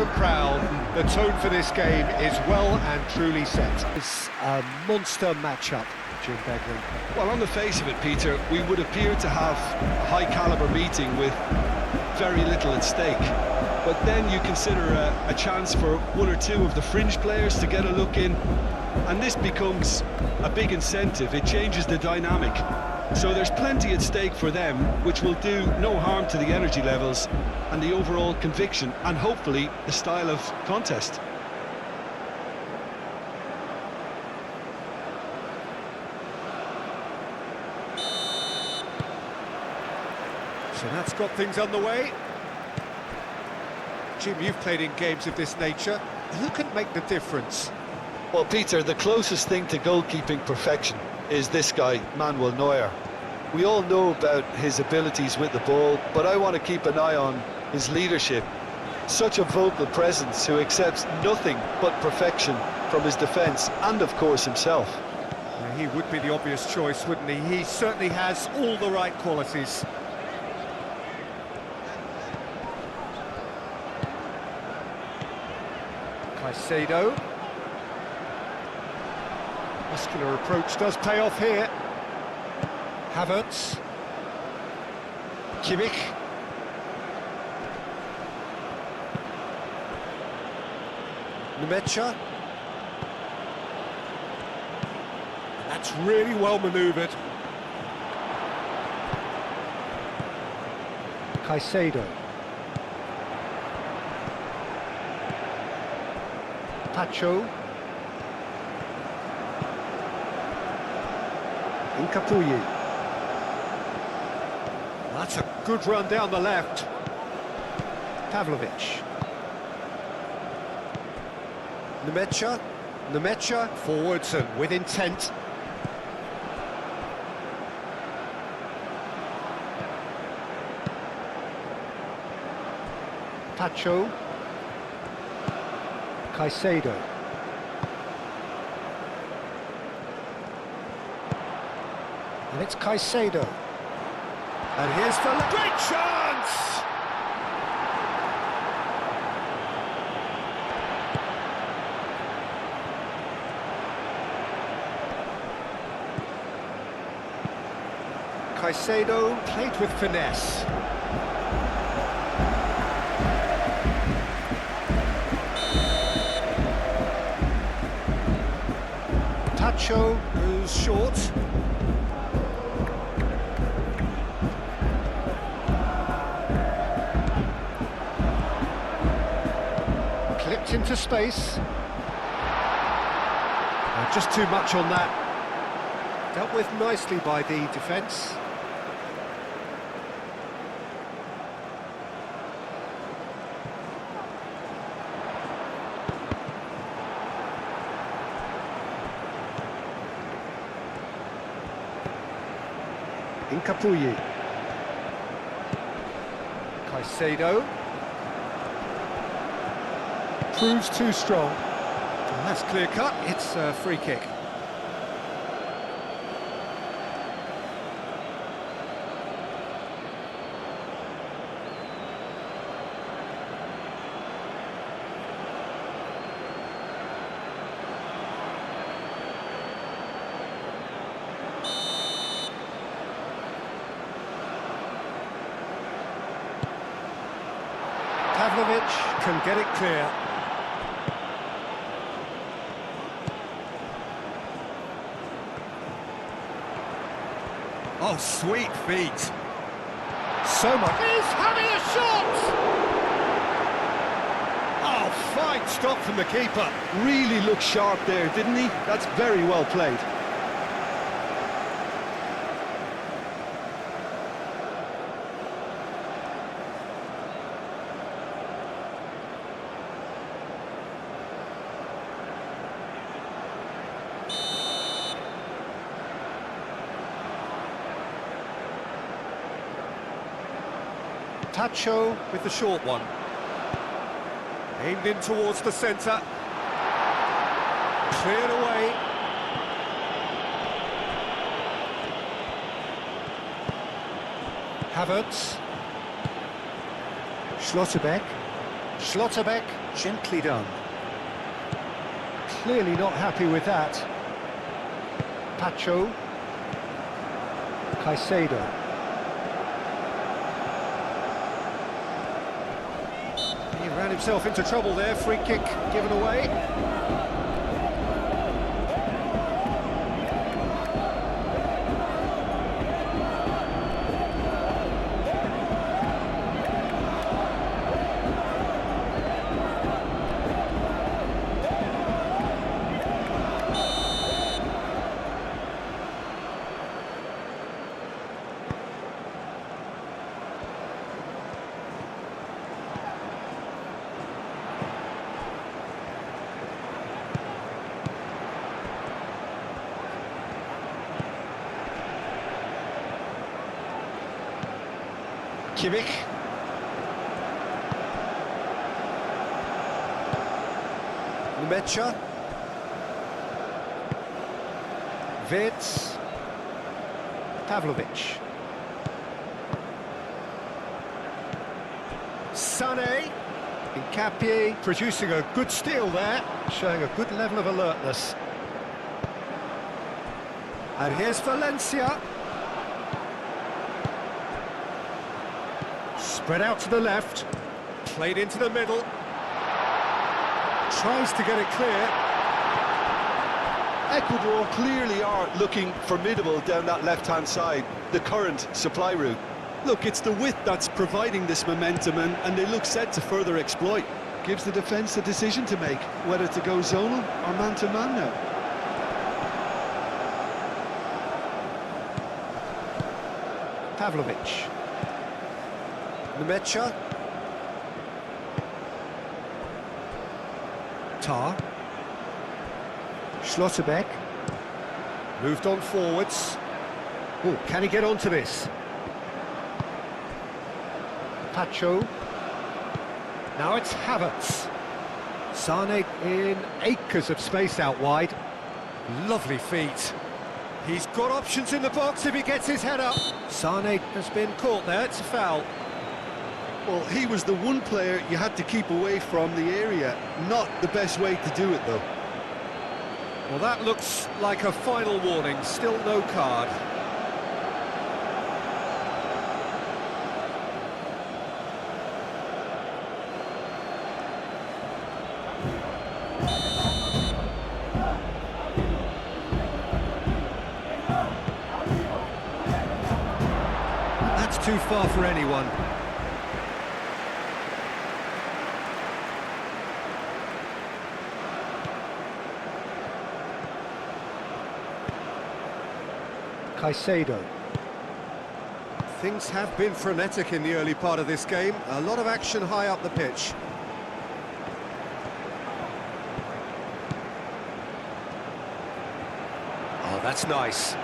proud. The tone for this game is well and truly set. It's a monster matchup, Jim Begley. Well, on the face of it, Peter, we would appear to have a high-caliber meeting with very little at stake. But then you consider a chance for one or two of the fringe players to get a look in, and this becomes a big incentive. It changes the dynamic. So there's plenty at stake for them, which will do no harm to the energy levels and the overall conviction, and hopefully the style of contest. So that's got things underway. Jim, you've played in games of this nature. Who can make the difference? Well, Peter, the closest thing to goalkeeping perfection is this guy, Manuel Neuer. We all know about his abilities with the ball, but I want to keep an eye on his leadership. Such a vocal presence who accepts nothing but perfection from his defence and, of course, himself. Yeah, he would be the obvious choice, wouldn't he? He certainly has all the right qualities. Caicedo. Muscular approach does pay off here. Havertz. Kimmich. Nemecha. That's really well manoeuvred. Caicedo. Pacho. Incapuyi. That's a good run down the left. Pavlovic. Nemecha forwards and with intent. Pacho. Caicedo. And it's Caicedo. And here's the great chance! Caicedo played with finesse. Pacho goes short. Clipped into space. Just too much on that. Dealt with nicely by the defence. Incapuyi. Caicedo. Proves too strong. And that's clear cut, it's a free kick. Pavlovic can get it clear. Oh, sweet feet. So much. He's having a shot! Oh, fine stop from the keeper. Really looked sharp there, didn't he? That's very well played. Pacho with the short one. Aimed in towards the centre. Cleared away. Havertz. Schlotterbeck. Gently done. Clearly not happy with that. Pacho. Caicedo. He ran himself into trouble there. Free kick given away. Kimmich. Numecha. Wirtz. Pavlovic. Sané. Nkapie producing a good steal there, showing a good level of alertness. And here's Valencia. Spread out to the left, played into the middle, tries to get it clear. Ecuador clearly are looking formidable down that left-hand side, the current supply route. Look, it's the width that's providing this momentum, and they look set to further exploit. Gives the defence a decision to make, whether to go zonal or man-to-man now. Pavlovic. Numecha. Tar. Schlotterbeck. Moved on forwards. Oh, can he get onto this? Pacho. Now it's Havertz. Sané in acres of space out wide. Lovely feet. He's got options in the box if he gets his head up. Sané has been caught there, it's a foul. Well, he was the one player you had to keep away from the area. Not the best way to do it, though. Well, that looks like a final warning. Still no card. That's too far for anyone. Caicedo. Things have been frenetic in the early part of this game. A lot of action high up the pitch. Oh, that's nice.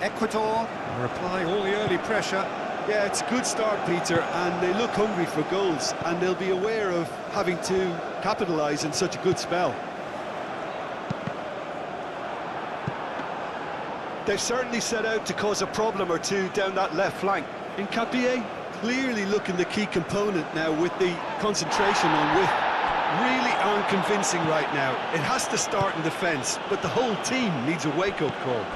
Ecuador are applying all the early pressure. Yeah, it's a good start, Peter, and they look hungry for goals, and they'll be aware of having to capitalise in such a good spell. They've certainly set out to cause a problem or two down that left flank. Nkapie clearly looking the key component now with the concentration on width. Really unconvincing right now. It has to start in defence, but the whole team needs a wake-up call.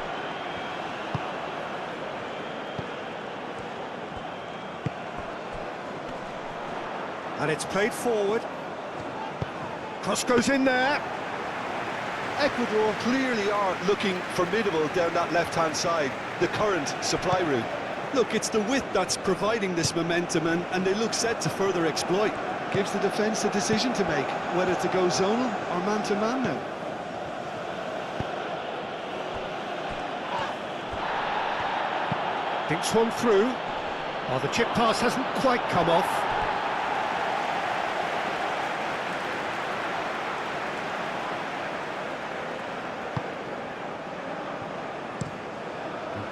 And it's played forward. Cross goes in there. Ecuador clearly are looking formidable down that left-hand side, the current supply route. Look, it's the width that's providing this momentum, and they look set to further exploit. Gives the defence a decision to make, whether to go zonal or man-to-man now. Thinks one through. Oh, the chip pass hasn't quite come off.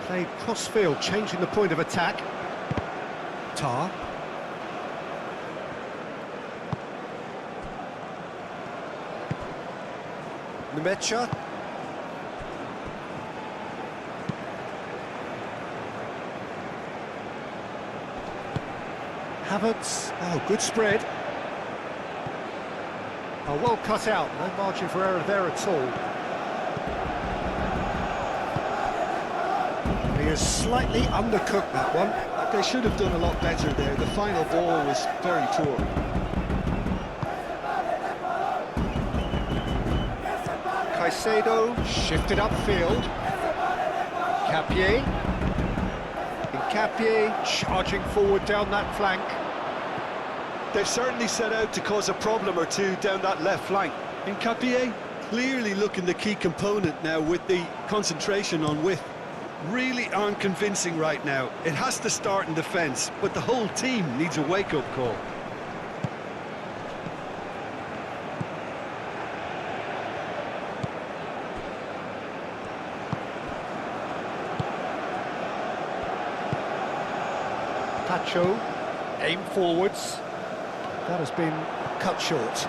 Played cross-field, changing the point of attack. Tar. Numecha. Havertz, oh, good spread. Oh, well cut out, no margin for error there at all. He is slightly undercooked, that one. They should have done a lot better there. The final ball was very poor. Caicedo shifted upfield. Capier. Capier charging forward down that flank. They've certainly set out to cause a problem or two down that left flank. And Capier clearly looking the key component now with the concentration on width. Really aren't convincing right now. It has to start in defence, but the whole team needs a wake-up call. Pacho, aim forwards. That has been cut short.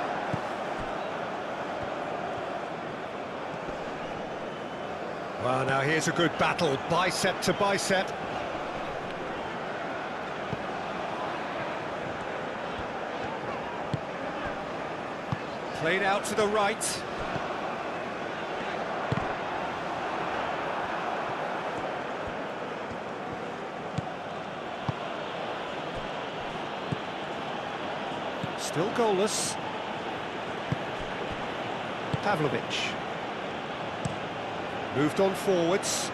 Well, now here's a good battle, bicep to bicep. Played out to the right. Still goalless. Pavlovic. Moved on forwards.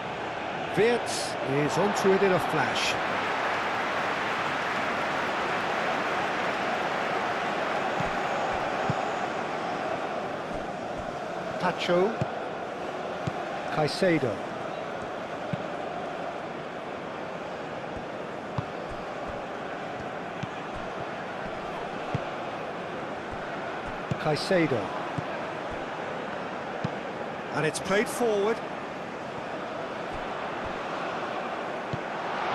Wirtz is onto it in a flash. Pacho. Caicedo. Caicedo. And it's played forward.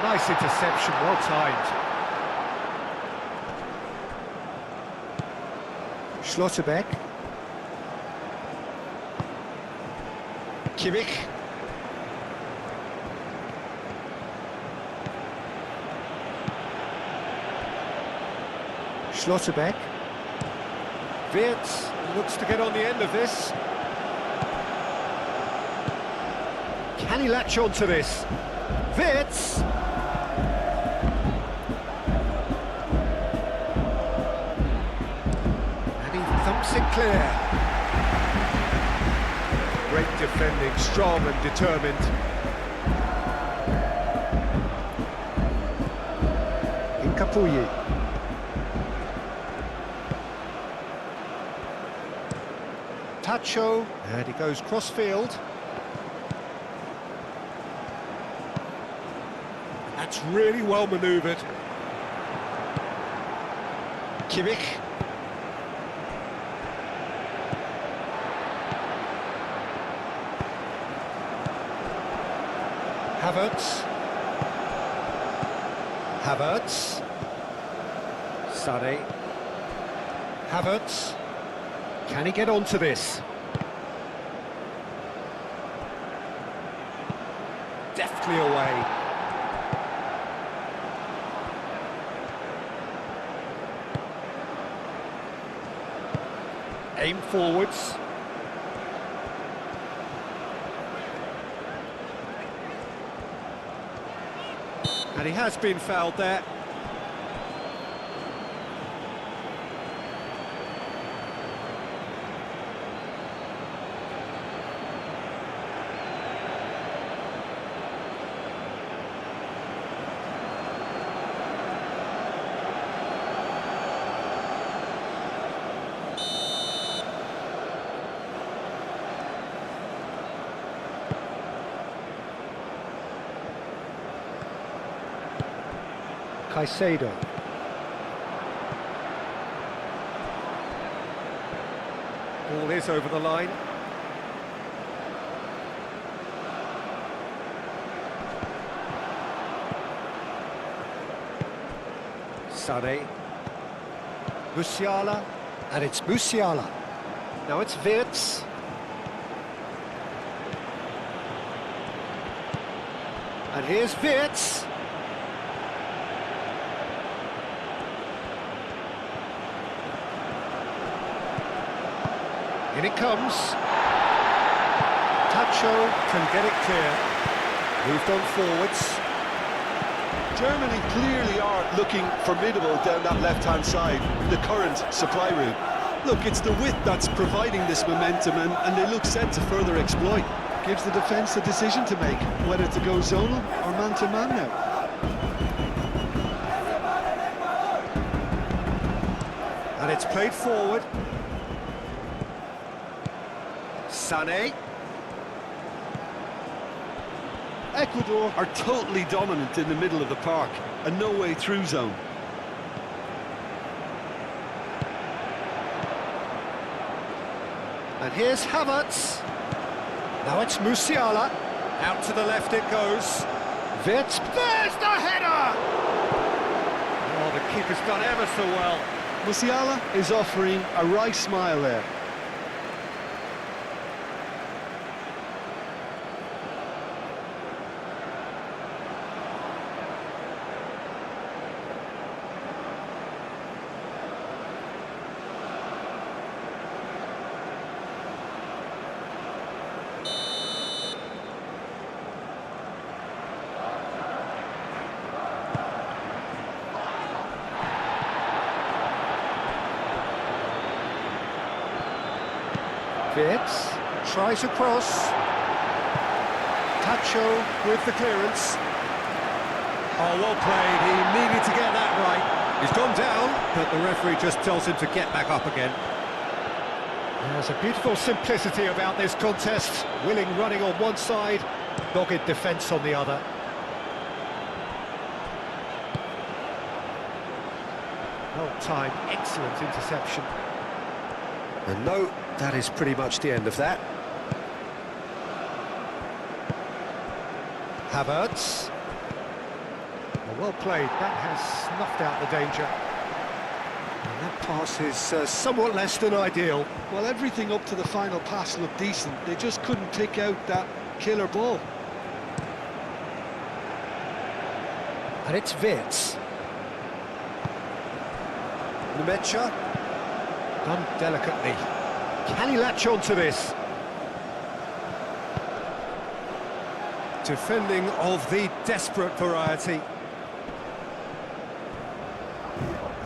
Nice interception, well timed. Schlotterbeck. Kimmich. Schlotterbeck. Wirtz looks to get on the end of this. Can he latch on to this? Wirtz! And he thumps it clear. Great defending, strong and determined. Incapuyi. Tacho, and he goes cross-field. That's really well manoeuvred. Kimmich. Havertz. Havertz. Sané. Havertz. Can he get onto this? Deftly away. Aim forwards. And he has been fouled there. Caicedo. Ball is over the line. Sané. Musiala. And it's Musiala. Now it's Wirtz. And here's Wirtz. In it comes. Tacho can get it clear. Moved on forwards. Germany clearly are looking formidable down that left-hand side, the current supply route. Look, it's the width that's providing this momentum, and they look set to further exploit. Gives the defence a decision to make, whether to go zonal or man-to-man now. And it's played forward. Sané. Ecuador are totally dominant in the middle of the park, a no-way through zone. And here's Havertz. Now it's Musiala. Out to the left it goes. Wirtz. There's the header! Oh, the keeper's done ever so well. Musiala is offering a wry smile there. Wirtz tries across. Tacho with the clearance. Oh, well played. He needed to get that right. He's gone down, but the referee just tells him to get back up again. There's a beautiful simplicity about this contest. Willing running on one side, dogged defence on the other. Well timed, excellent interception. And no, that is pretty much the end of that. Havertz. Well played, that has snuffed out the danger. And that pass is somewhat less than ideal. Well, everything up to the final pass looked decent. They just couldn't pick out that killer ball. And it's Wirtz. Nemecha. Done delicately. Can he latch on to this? Defending of the desperate variety.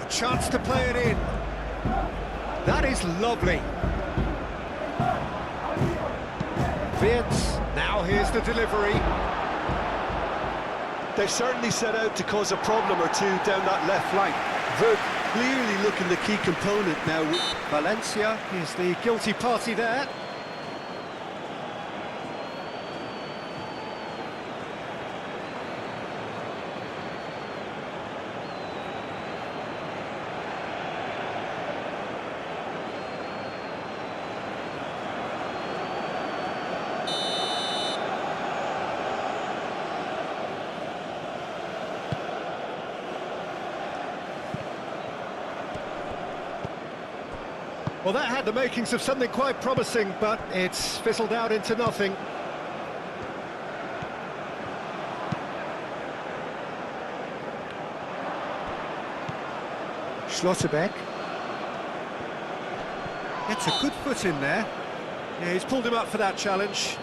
A chance to play it in. That is lovely. Wirtz, now here's the delivery. They've certainly set out to cause a problem or two down that left flank. Wirtz clearly looking the key component now. Valencia is the guilty party there. Well, that had the makings of something quite promising, but it's fizzled out into nothing. Schlotterbeck. Gets a good foot in there. Yeah, he's pulled him up for that challenge.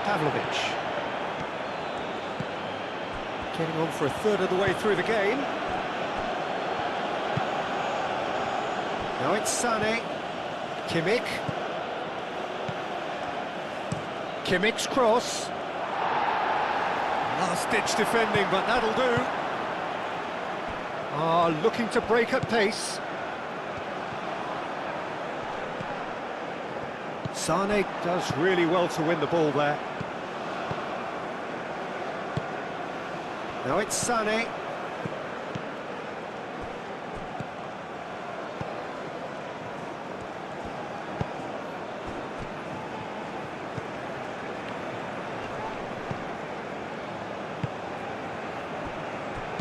Pavlovic. Getting on for a third of the way through the game. Now it's Sané. Kimmich. Kimmich's cross. Last-ditch defending, but that'll do. Looking to break at pace. Sané does really well to win the ball there. Now it's Sané.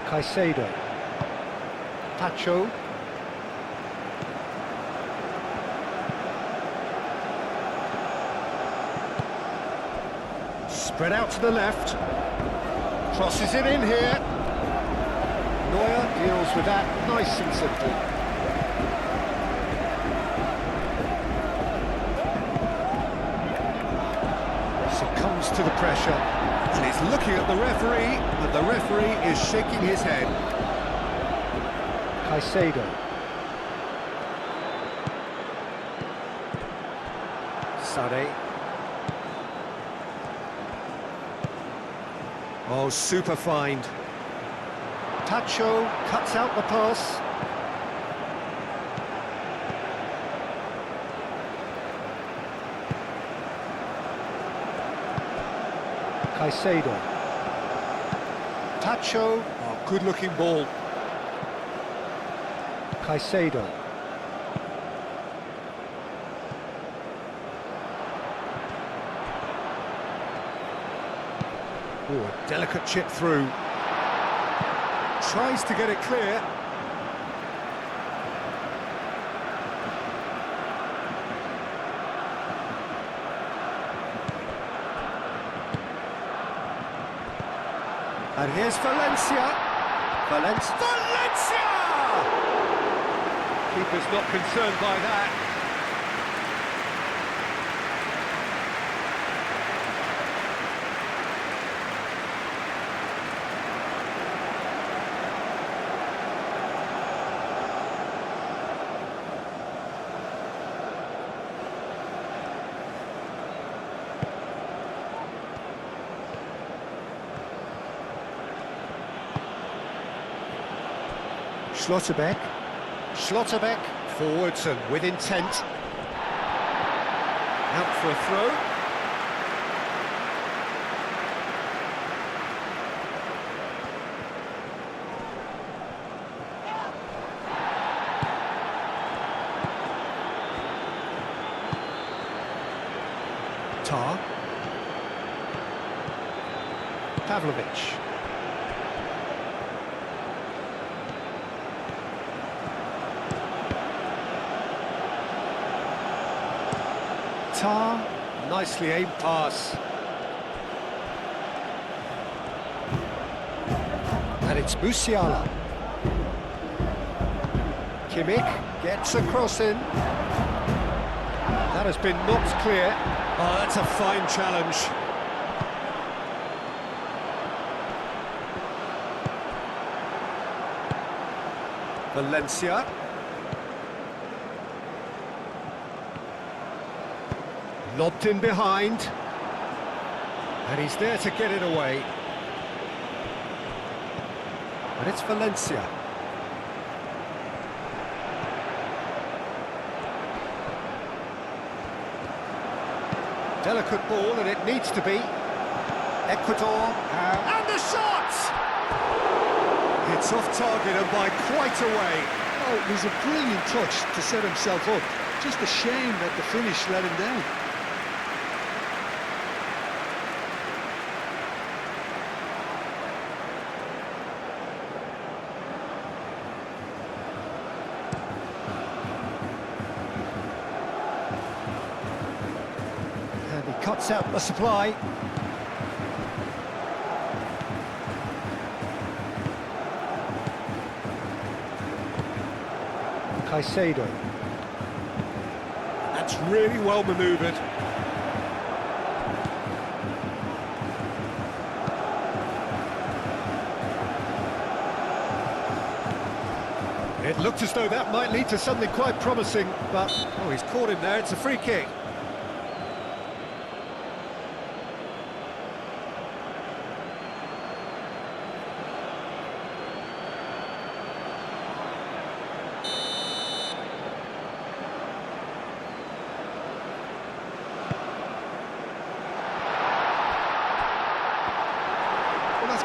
Caicedo. Tacho. Spread out to the left. Crosses it in here. Neuer deals with that nice and simple. Succumbs to the pressure. And he's looking at the referee, and the referee is shaking his head. Caicedo. Sade. Oh, super find. Tacho cuts out the pass. Caicedo. Tacho, oh, good-looking ball. Caicedo. Oh, a delicate chip through. Tries to get it clear. And here's Valencia. Valencia! Keeper's not concerned by that. Schlotterbeck, forwards and with intent. Out for a throw. Tar. Pavlovic. Tar, nicely aimed pass. And it's Musiala. Kimmich gets a cross in. That has been knocked clear. Oh, that's a fine challenge. Valencia. Lobbed in behind, and he's there to get it away. And it's Valencia. Delicate ball, and it needs to be. Ecuador, and the shot! It's off target and by quite a way. Oh, it was a brilliant touch to set himself up. Just a shame that the finish let him down. Cuts out the supply. Caicedo. That's really well manoeuvred. It looked as though that might lead to something quite promising, but oh, he's caught him there. It's a free kick.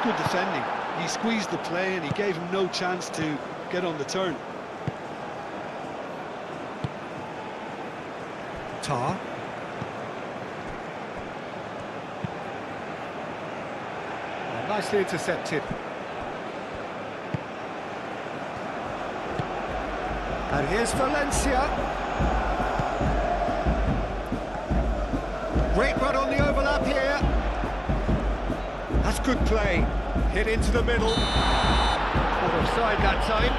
Good defending. He squeezed the play and he gave him no chance to get on the turn. Tar. Nicely intercepted. And here's Valencia. Great run on the overlap here. good play. Hit into the middle. Not offside that time.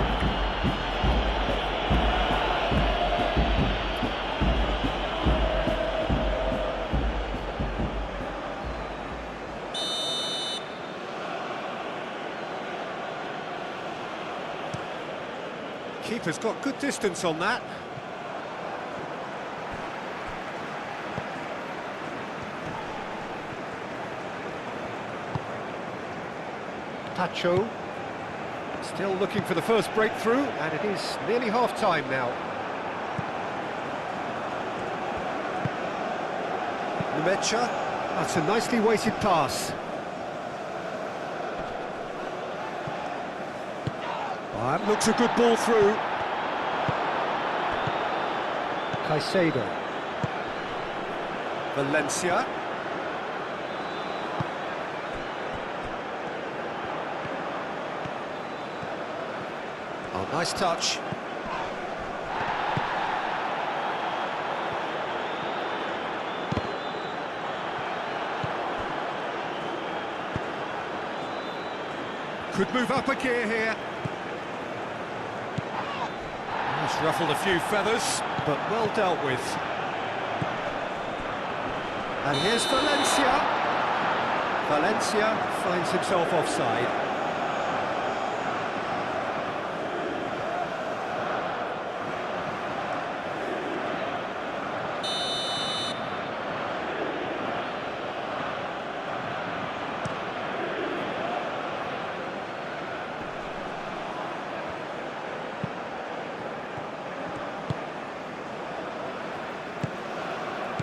Keeper's got good distance on that. Pacho, still looking for the first breakthrough, and it is nearly half-time now. Numecha, that's a nicely weighted pass. That looks a good ball through. Caicedo. Valencia. Oh, nice touch. Could move up a gear here. He's ruffled a few feathers, but well dealt with. And here's Valencia. Valencia finds himself offside.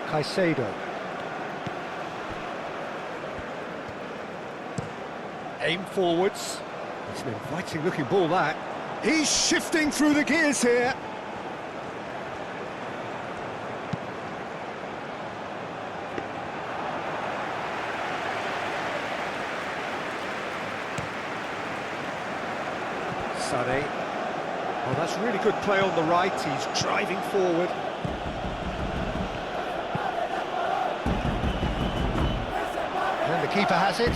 Caicedo. Aim forwards. It's an inviting looking ball, that. He's shifting through the gears here. Sane. Oh, that's really good play on the right. He's driving forward. And the keeper has it.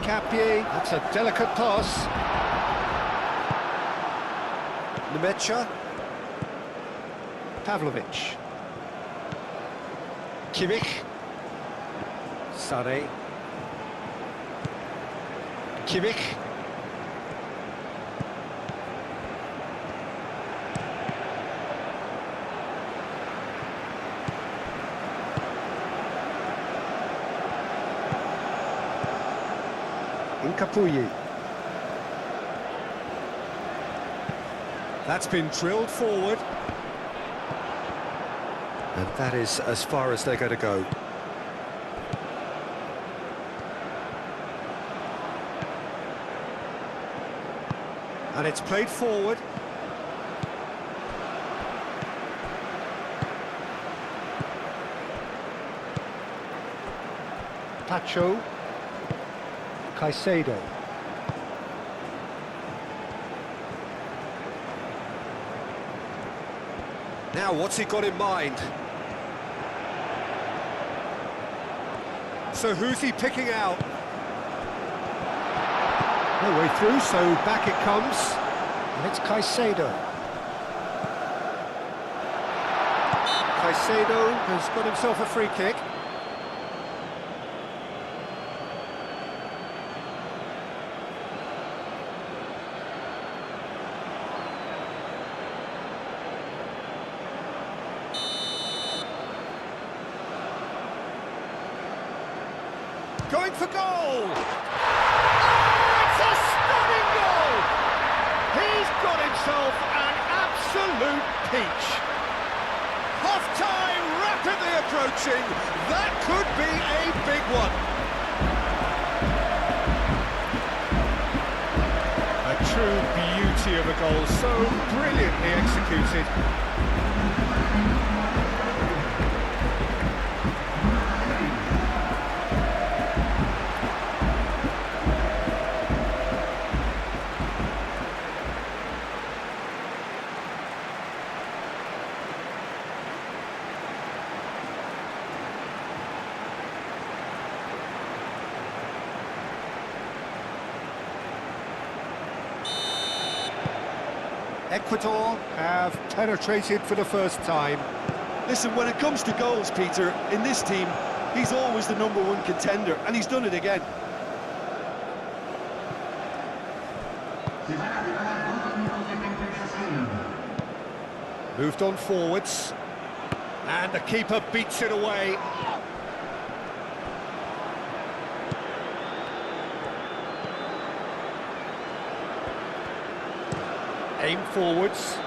Capier, that's a delicate pass. Numecha. Pavlovic. Kimmich. Sane. Kimmich. Incapuyi. That's been drilled forward. And that is as far as they're going to go. And it's played forward. Pacho. Caicedo. Now, what's he got in mind? So who's he picking out? No way through, so back it comes. And it's Caicedo. Caicedo has got himself a free kick. Going for goal! Oh, it's a stunning goal! He's got himself an absolute peach. Half-time rapidly approaching. That could be a big one. A true beauty of a goal, so brilliantly executed. Ecuador have penetrated for the first time. Listen, when it comes to goals, Peter, in this team, he's always the #1 contender, and he's done it again. Moved on forwards. And the keeper beats it away. Aim forwards.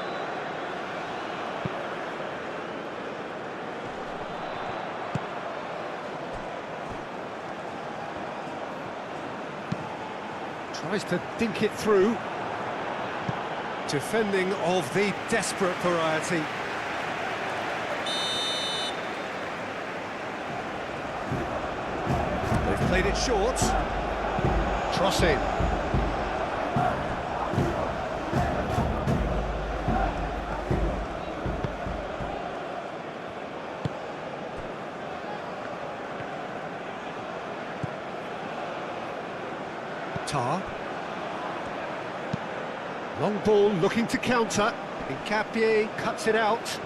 Tries to dink it through. Defending of the desperate variety. They've played it short. Cross in. Tar. Long ball looking to counter. KYRGYZ cuts it out.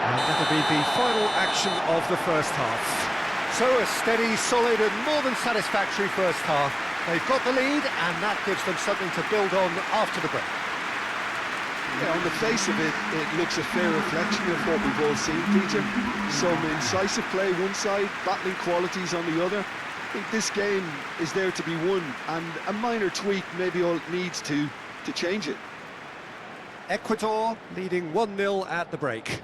And that'll be the final action of the first half. So a steady, solid and more than satisfactory first half. They've got the lead and that gives them something to build on after the break. Yeah, on the face of it, it looks a fair reflection of what we've all seen, Peter. Some incisive play one side, battling qualities on the other. I think this game is there to be won, and a minor tweak maybe all it needs to change it. Ecuador leading 1-0 at the break.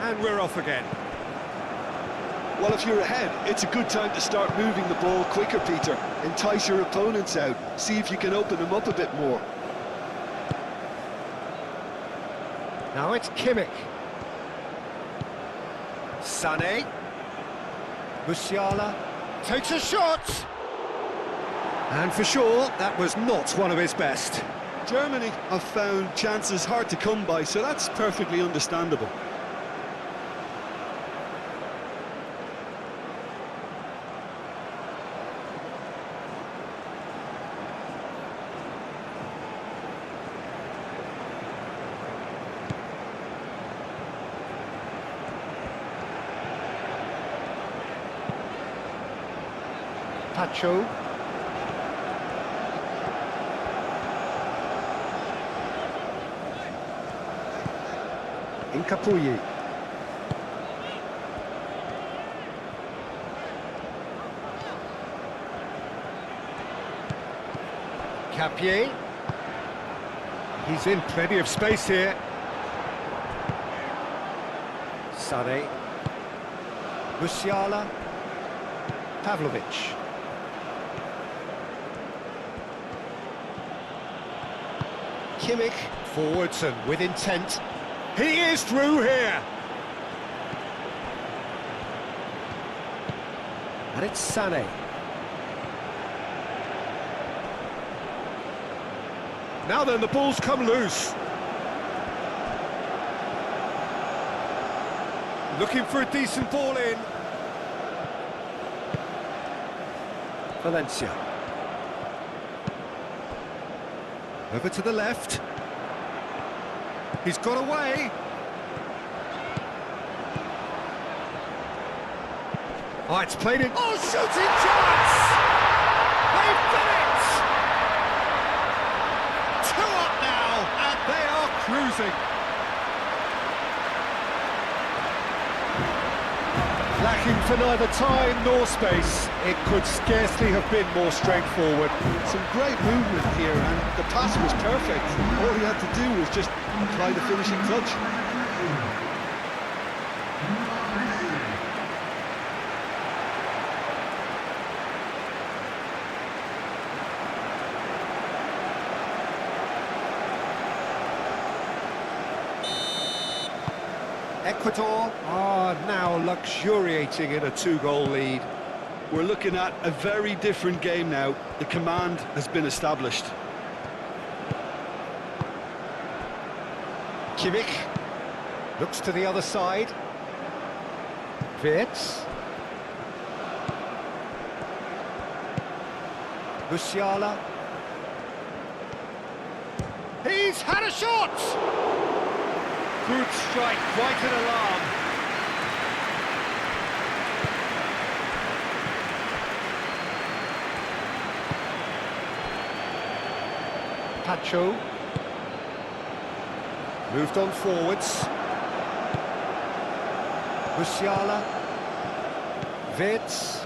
And we're off again. Well, if you're ahead, it's a good time to start moving the ball quicker, Peter. Entice your opponents out. See if you can open them up a bit more. Now it's KYRGYZ. Sané. Musiala takes a shot. And for sure, that was not one of his best. Germany have found chances hard to come by, so that's perfectly understandable. Pacho. Incapuyi. KYRGYZ. He's in plenty of space here. Sané. Musiala. Pavlovic. KYRGYZ forwards and with intent. He is through here. And it's Sané. Now then, the ball's come loose. Looking for a decent ball in. Valencia. Over to the left. He's got away. Oh, it's played in. Oh, shooting chance! They've done it! 2 up now, and they are cruising. Lacking for neither time nor space, it could scarcely have been more straightforward. Some great movement here, and the pass was perfect. All he had to do was just apply the finishing touch. Ecuador are now luxuriating in a two-goal lead. We're looking at a very different game now. The command has been established. Kimmich looks to the other side. Wirtz. Musiala. He's had a shot! Good strike, quite an alarm. Pacho. Moved on forwards. Musiala. Wirtz.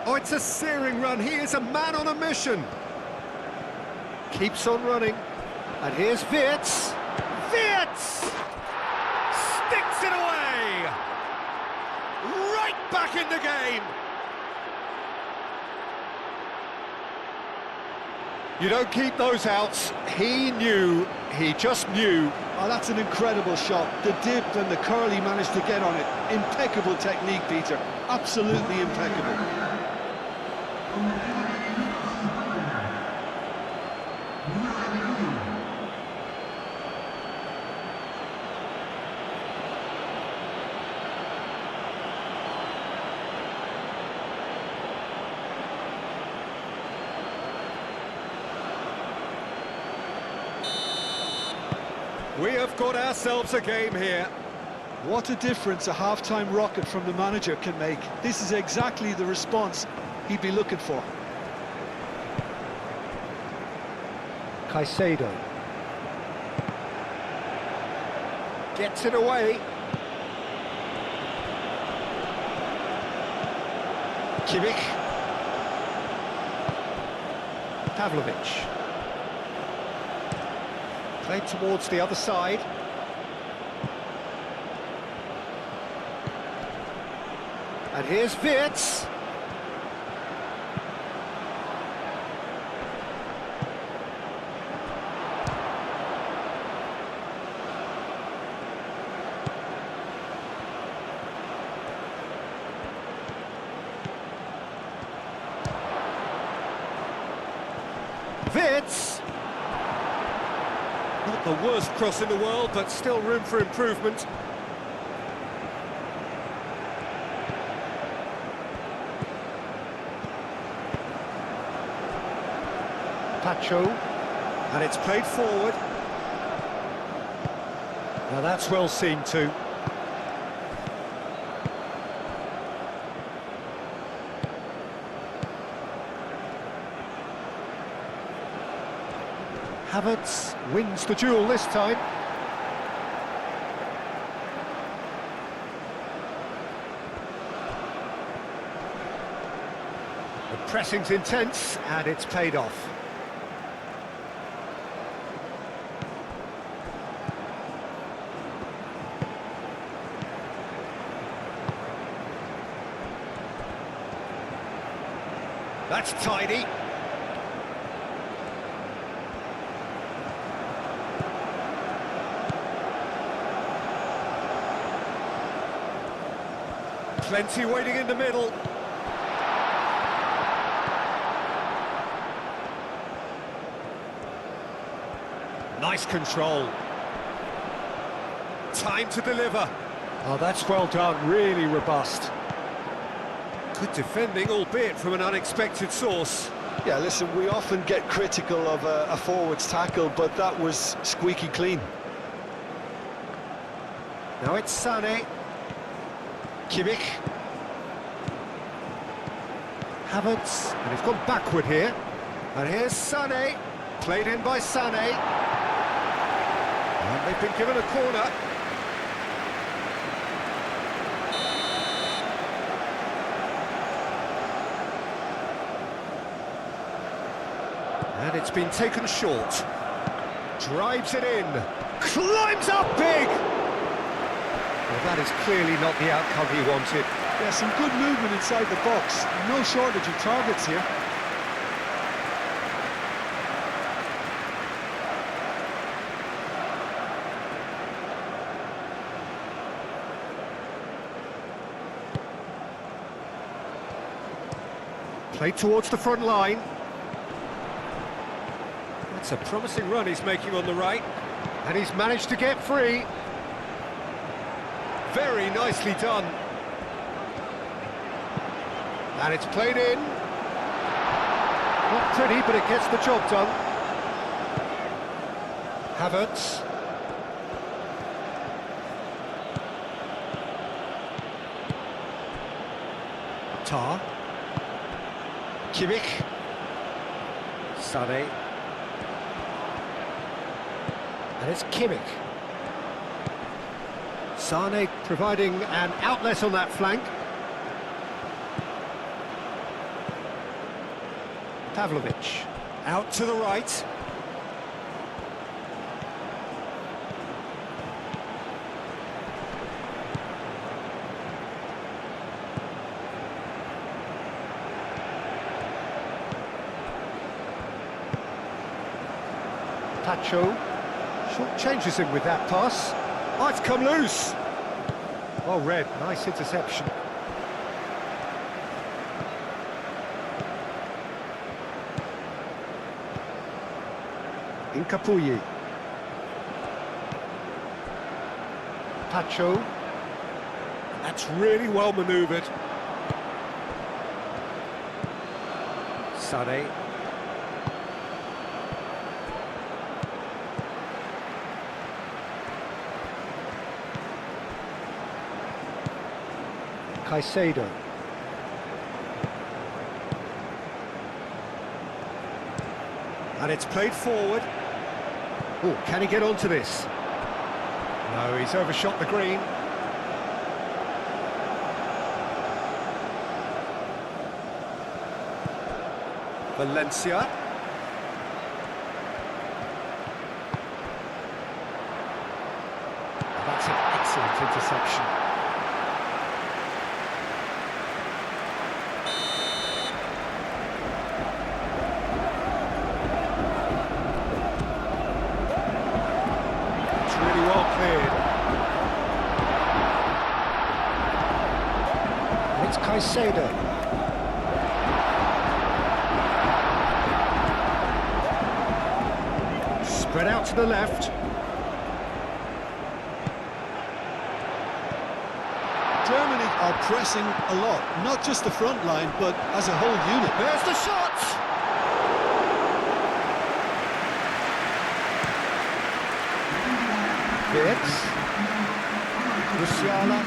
Oh, it's a searing run. He is a man on a mission. Keeps on running. And here's Wirtz. Wirtz! Sticks it away! Right back in the game! You don't keep those outs. He knew, he just knew. Oh, that's an incredible shot. The dip and the curl he managed to get on it. Impeccable technique, Peter. Absolutely impeccable. We have got ourselves a game here. What a difference a half-time rocket from the manager can make. This is exactly the response he'd be looking for. Caicedo. Gets it away. Kimmich. Pavlovic. Played towards the other side. And here's Wirtz. Wirtz. Not the worst cross in the world, but still room for improvement. Pacho, and it's played forward. Now that's well seen too. Havertz wins the duel this time. The pressing's intense and it's paid off. That's tidy. Plenty waiting in the middle. Nice control. Time to deliver. Oh, that's well done, really robust. Good defending, albeit from an unexpected source. Yeah, listen, we often get critical of a forward's tackle, but that was squeaky clean. Now it's Sané. Kimmich. Havertz, and he's gone backward here. And here's Sané, played in by Sané. And they've been given a corner. And it's been taken short. Drives it in. Climbs up big! Well, that is clearly not the outcome he wanted. Yeah, some good movement inside the box. No shortage of targets here. Played towards the front line. That's a promising run he's making on the right. And he's managed to get free. Very nicely done. And it's played in. Not pretty, but it gets the job done. Havertz. Tar. Kimmich. Sané. And it's Kimmich. Sané providing an outlet on that flank. Pavlovic. Out to the right. Pacho. Short changes him with that pass. Oh, it's come loose. Well read, nice interception. Incapuyi. Pacho. That's really well manoeuvred. Sané. Caicedo. And it's played forward. Oh, can he get onto this? No, he's overshot the green. Valencia. That's an excellent interception. It's Caicedo. Spread out to the left. Germany are pressing a lot, not just the front line, but as a whole unit. There's the shot! Wirtz. Musiala.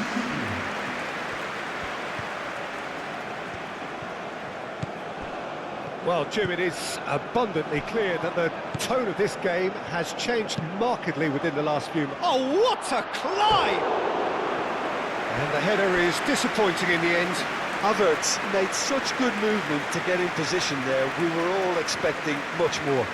Well, Jim, it is abundantly clear that the tone of this game has changed markedly within the last few months. Oh, what a climb! And the header is disappointing in the end. Havertz made such good movement to get in position there. We were all expecting much more.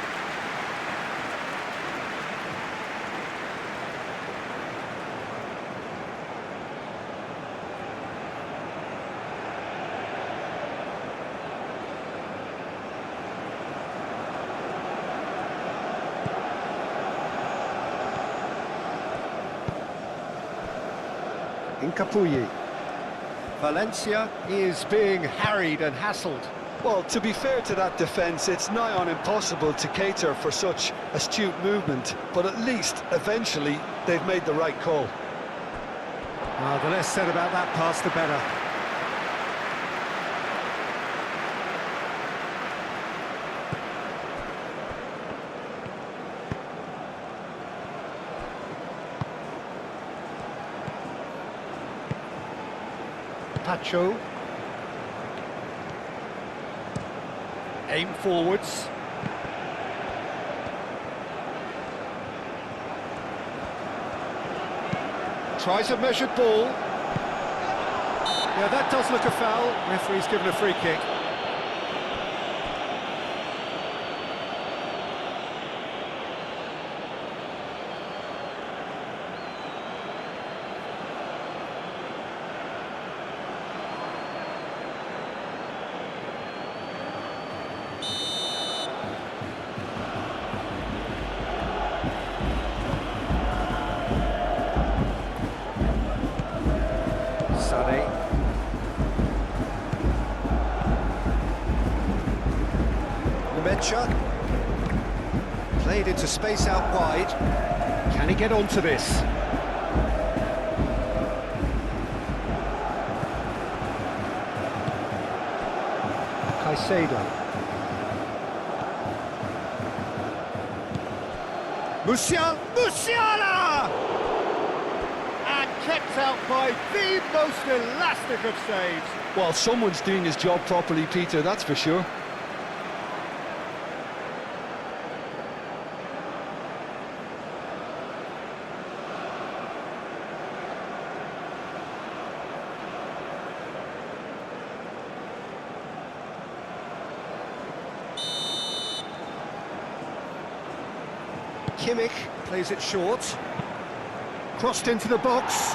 Incapuyi. Valencia is being harried and hassled. Well, to be fair to that defence, it's nigh on impossible to cater for such astute movement, but at least, eventually, they've made the right call. Well, the less said about that pass, the better. Pacho. Aim forwards. Tries a measured ball. Yeah, that does look a foul. Referee's given a free kick. Sané. Lemaitre. Played into space out wide. Can he get onto this? Caicedo. Musiala! And kept out by the most elastic of saves. Well, someone's doing his job properly, Peter, that's for sure. Kimmich plays it short. Crossed into the box.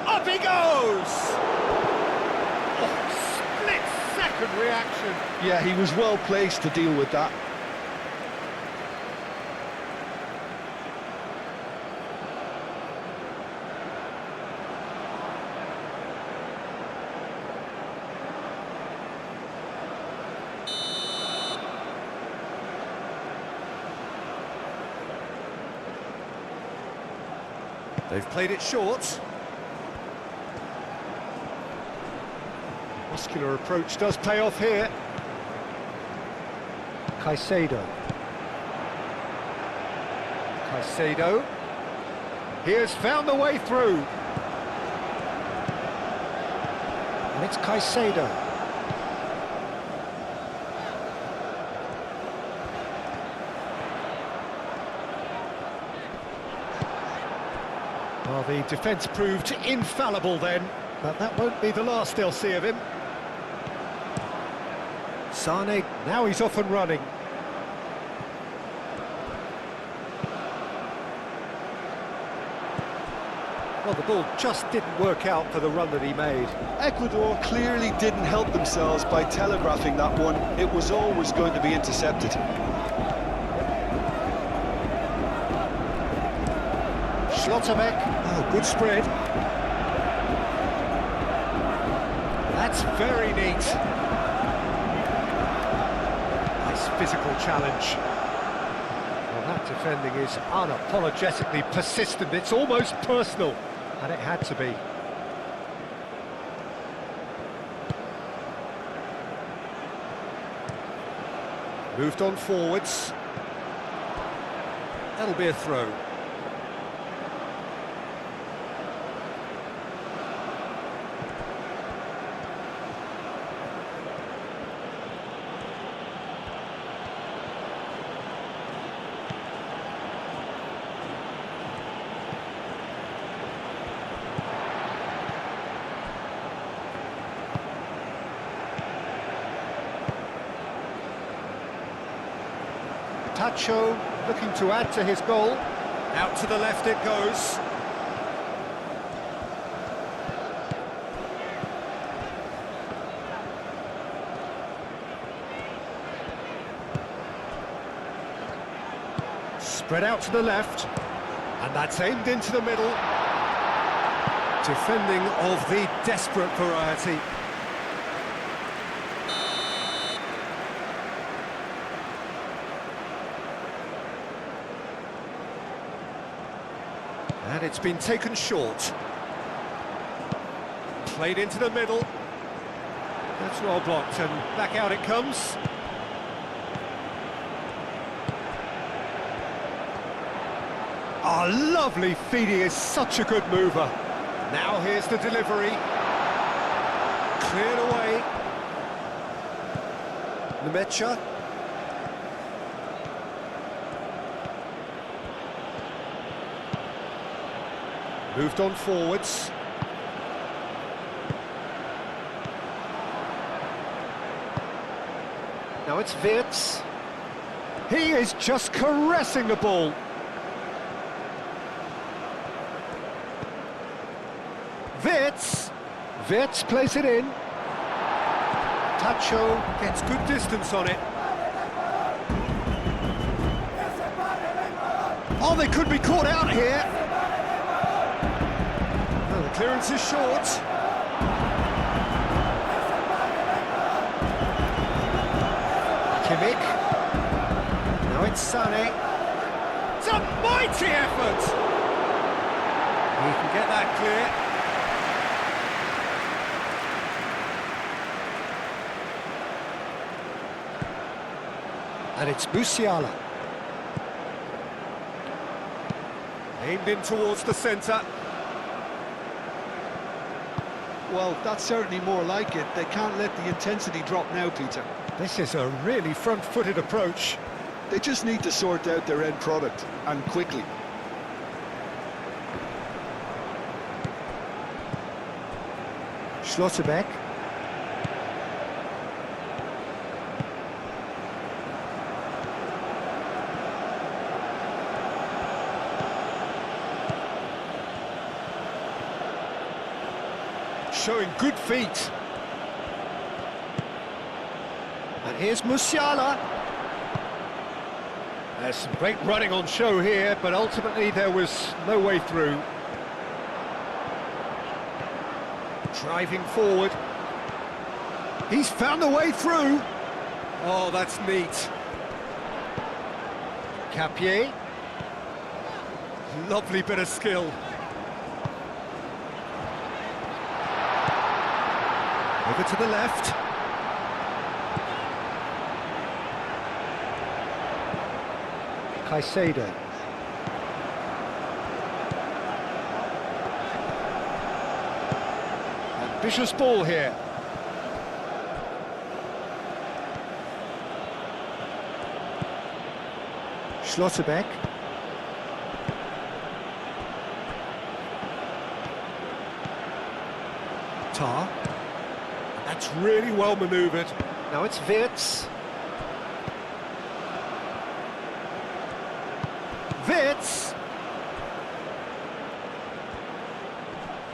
Up he goes! Oh, split-second reaction. Yeah, he was well placed to deal with that. They've played it short. Muscular approach does pay off here. Caicedo. Caicedo. He has found the way through. And it's Caicedo. Well, the defence proved infallible then, but that won't be the last they'll see of him. Sane, now he's off and running. Well, the ball just didn't work out for the run that he made. Ecuador clearly didn't help themselves by telegraphing that one. It was always going to be intercepted. Schlotterbeck, oh, good spread. That's very neat. Nice physical challenge. Well, that defending is unapologetically persistent. It's almost personal, and it had to be. Moved on forwards. That'll be a throw. Tacho looking to add to his goal. Out to the left it goes. Spread out to the left. And that's aimed into the middle. Defending of the desperate variety. And it's been taken short. Played into the middle. That's well blocked, and back out it comes. Oh, lovely feed, he is such a good mover. Now here's the delivery. Cleared away. Lemaitre. Moved on forwards. Now it's Wirtz. He is just caressing the ball. Wirtz. Wirtz plays it in. Tacho gets good distance on it. Oh, they could be caught out here. Oh, the clearance is short. Kimmich. Now it's Sané. It's a mighty effort! He can get that clear. And it's Musiala. Aimed in towards the centre. Well, that's certainly more like it. They can't let the intensity drop now, Peter. This is a really front-footed approach. They just need to sort out their end product, and quickly. Schlotterbeck. Showing good feet. And here's Musiala. There's some great running on show here, but ultimately there was no way through. Driving forward. He's found a way through. Oh, that's neat. Capier. Lovely bit of skill. Over to the left. Caicedo. Ambitious ball here. Schlotterbeck. Tar. That's really well manoeuvred. Now it's Wirtz. Wirtz!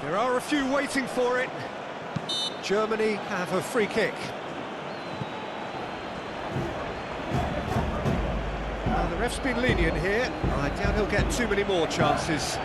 There are a few waiting for it. Germany have a free kick. Well, the ref's been lenient here. I doubt he'll get too many more chances.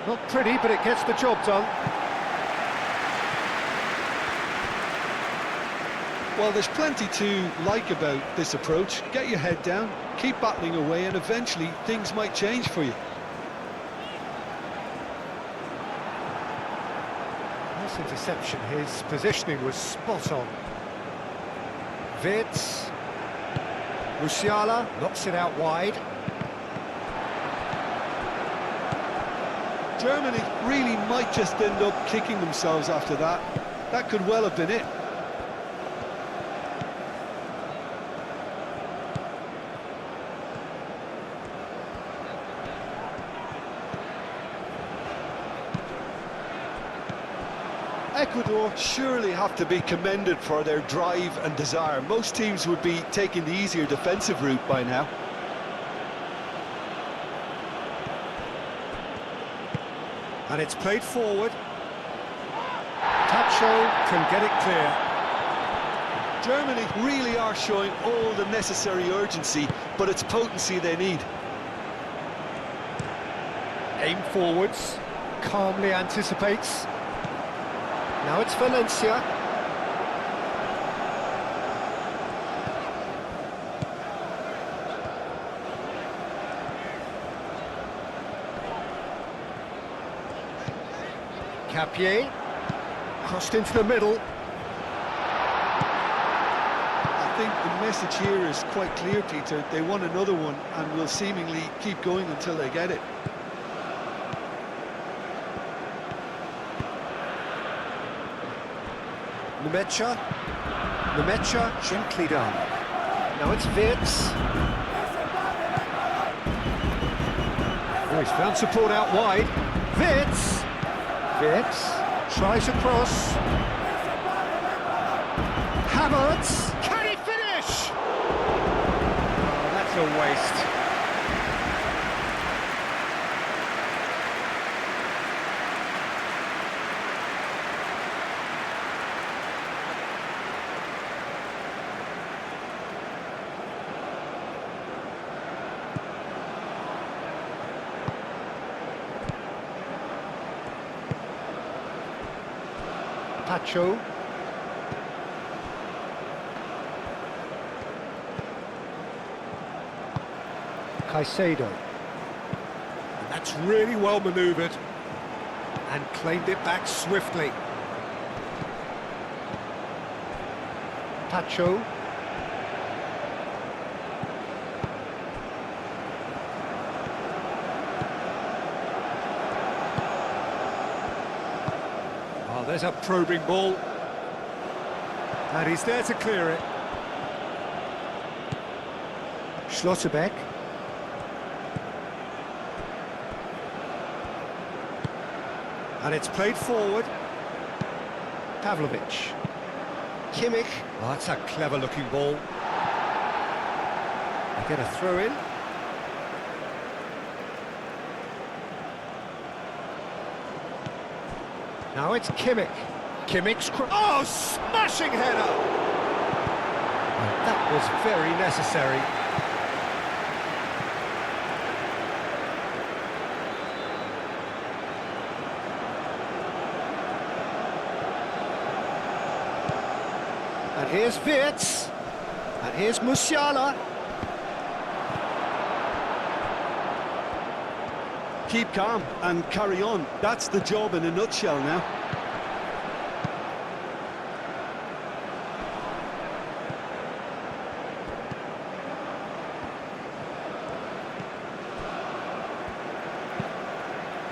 Not pretty, but it gets the job done. Well, there's plenty to like about this approach. Get your head down, keep battling away, and eventually things might change for you. Nice interception. His positioning was spot on. Wirtz. Musiala knocks it out wide. Germany really might just end up kicking themselves after that. That could well have been it. Ecuador surely have to be commended for their drive and desire. Most teams would be taking the easier defensive route by now. And it's played forward. Tacho can get it clear. Germany really are showing all the necessary urgency, but it's potency they need. Aim forwards, calmly anticipates. Now it's Valencia. Capier, crossed into the middle. I think the message here is quite clear, Peter. They want another one and will seemingly keep going until they get it. Nemecha, gently done. Now it's Wirtz. Oh, he's found support out wide. Wirtz, Tries a cross. Havertz. Can he finish? Oh, that's a waste. Pacho. Caicedo. And that's really well manoeuvred and claimed it back swiftly. Pacho. Oh, there's a probing ball. And he's there to clear it. Schlotterbeck. And it's played forward. Pavlovic. Kimmich. Oh, that's a clever-looking ball. Get a throw in. Now it's Kimmich. Kimmich's oh, smashing header! And that was very necessary. And here's Wirtz. And here's Musiala. Keep calm and carry on. That's the job in a nutshell now.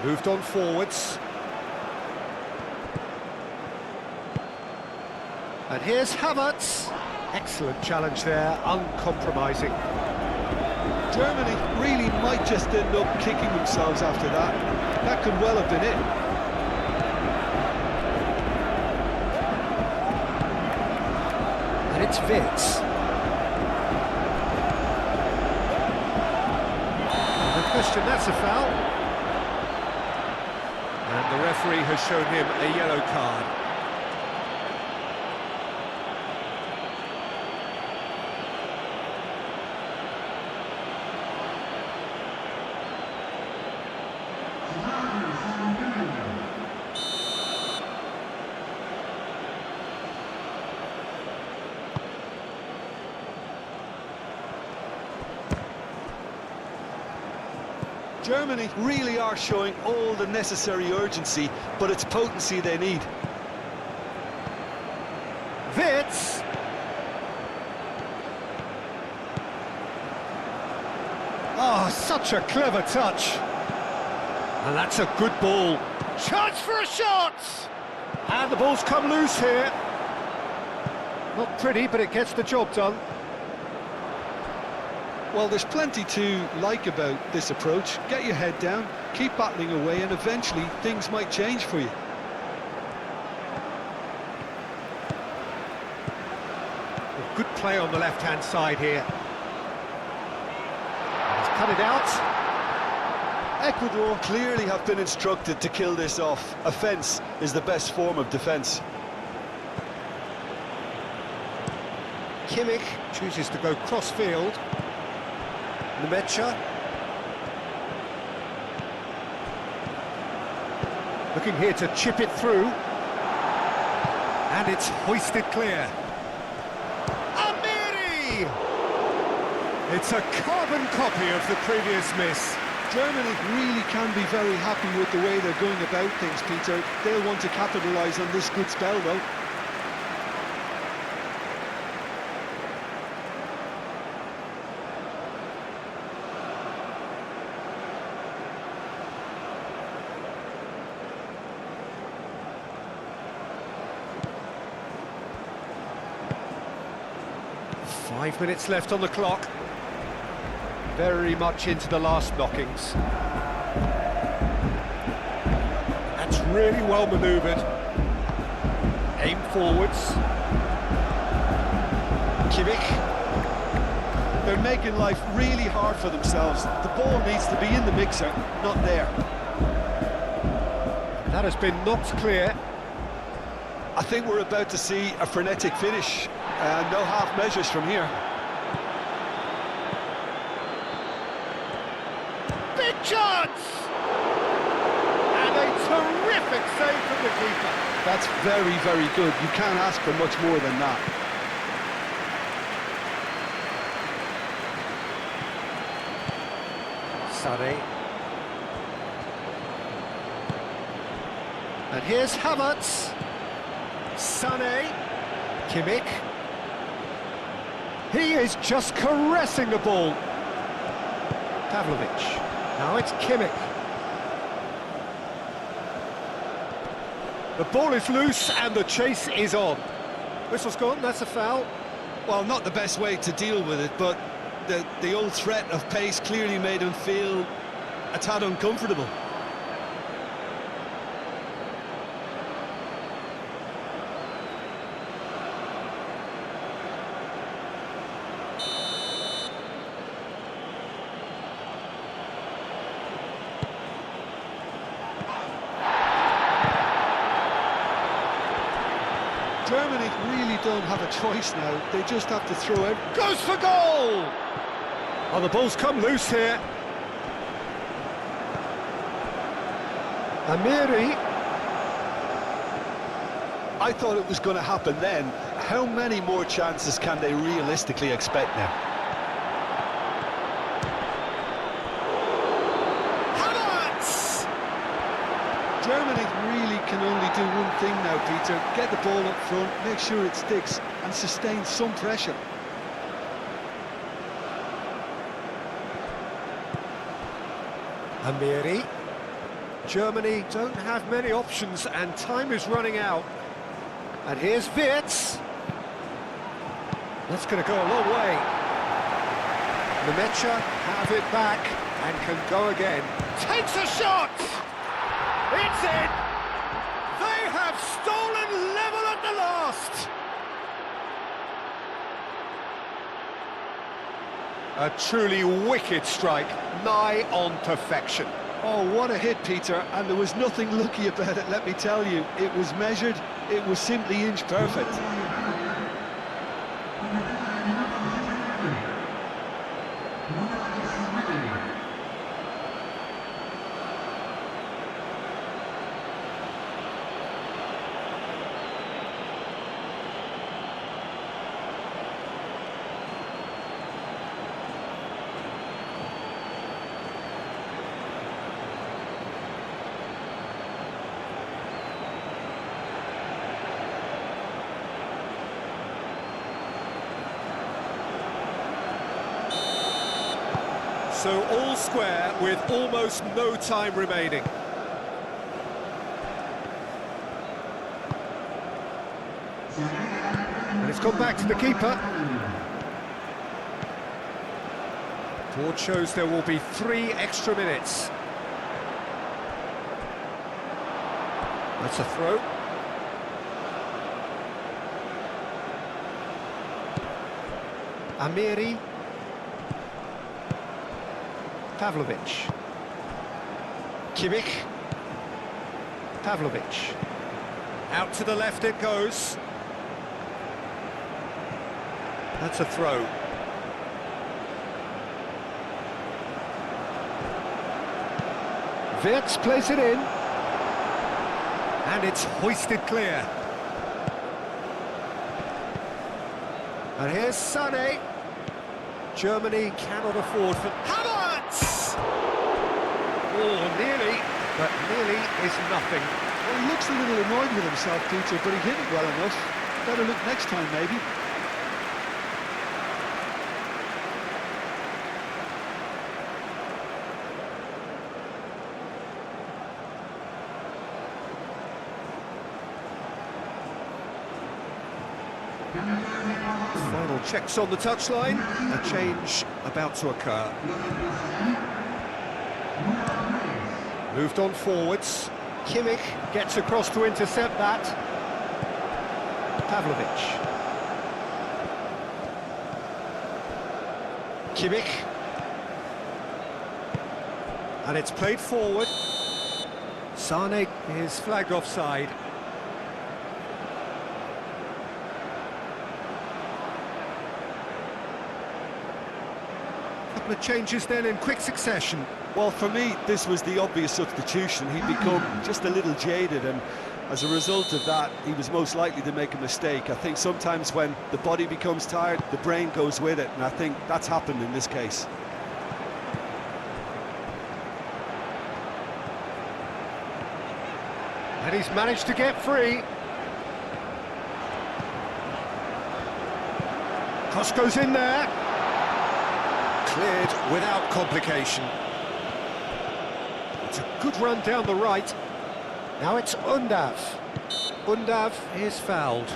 Moved on forwards. And here's Havertz. Excellent challenge there, uncompromising. Germany really might just end up kicking themselves after that. That could well have been it. And it's Wirtz. No question, that's a foul. And the referee has shown him a yellow card. Germany really are showing all the necessary urgency, but it's potency they need. Wirtz. Oh, such a clever touch. And that's a good ball. Chance for a shot! And the ball's come loose here. Not pretty, but it gets the job done. Well, there's plenty to like about this approach. Get your head down, keep battling away, and eventually things might change for you. Good play on the left-hand side here. He's cut it out. Ecuador clearly have been instructed to kill this off. Offence is the best form of defence. Kimmich chooses to go cross-field. Nemecha. Looking here to chip it through. And it's hoisted clear. Amiri! It's a carbon copy of the previous miss. Germany really can be very happy with the way they're going about things, Peter. They'll want to capitalise on this good spell, though. Five minutes left on the clock. Very much into the last knockings. That's really well manoeuvred. forwards. Kimmich. They're making life really hard for themselves. The ball needs to be in the mixer, not there. That has been knocked clear. I think we're about to see a frenetic finish. No half measures from here. Big chance! And a terrific save from the keeper. That's very, very good. You can't ask for much more than that. Sané. And here's Havertz. Sané. Kimmich. He is just caressing the ball. Pavlovic. Now it's Kimmich. The ball is loose and the chase is on. Whistle's gone, that's a foul. Well, not the best way to deal with it, but the old threat of pace clearly made him feel a tad uncomfortable. Germany really don't have a choice now. They just have to throw it. Goes for goal! Oh, the ball's come loose here. Amiri. I thought it was going to happen then. How many more chances can they realistically expect now? Havertz! Germany really can only do one thing now, Peter. Get the ball up front, make sure it sticks, and sustain some pressure. Amiri. Germany don't have many options and time is running out. And here's Wirtz. That's going to go a long way. Nemecha have it back and can go again. Takes a shot! It's in! They have stolen level at the last! A truly wicked strike, nigh on perfection. Oh, what a hit, Peter, and there was nothing lucky about it, let me tell you. It was measured, it was simply inch perfect. So all square with almost no time remaining. And it's gone back to the keeper. Board shows there will be 3 extra minutes. That's a throw. Amiri. Pavlovic. Kimmich. Pavlovic. Out to the left it goes. That's a throw. Wirtz plays it in. And it's hoisted clear. And here's Sané. Germany cannot afford for... Havertz! Oh, nearly, but nearly is nothing. Well, he looks a little annoyed with himself, Peter, but he hit it well enough. Better look next time, maybe. Final checks on the touchline. A change about to occur. Moved on forwards. Kimmich gets across to intercept that. Pavlovic. Kimmich. And it's played forward. Sane is flagged offside. Couple of changes then in quick succession. Well, for me, this was the obvious substitution. He'd become just a little jaded, and as a result of that, he was most likely to make a mistake. I think sometimes when the body becomes tired, the brain goes with it, and I think that's happened in this case. And he's managed to get free. Cross goes in there. Cleared without complication. It's a good run down the right. Now it's Undav. Undav is fouled.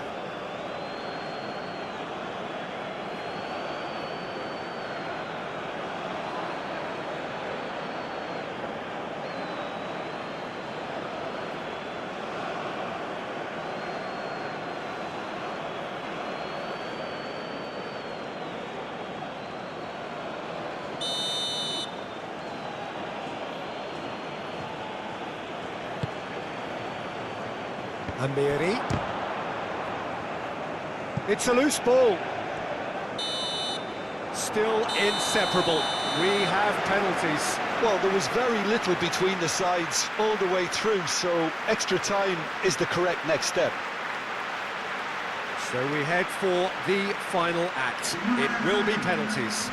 Amiri. It's a loose ball. Still inseparable. We have penalties. Well, there was very little between the sides all the way through, so extra time is the correct next step. So we head for the final act. It will be penalties.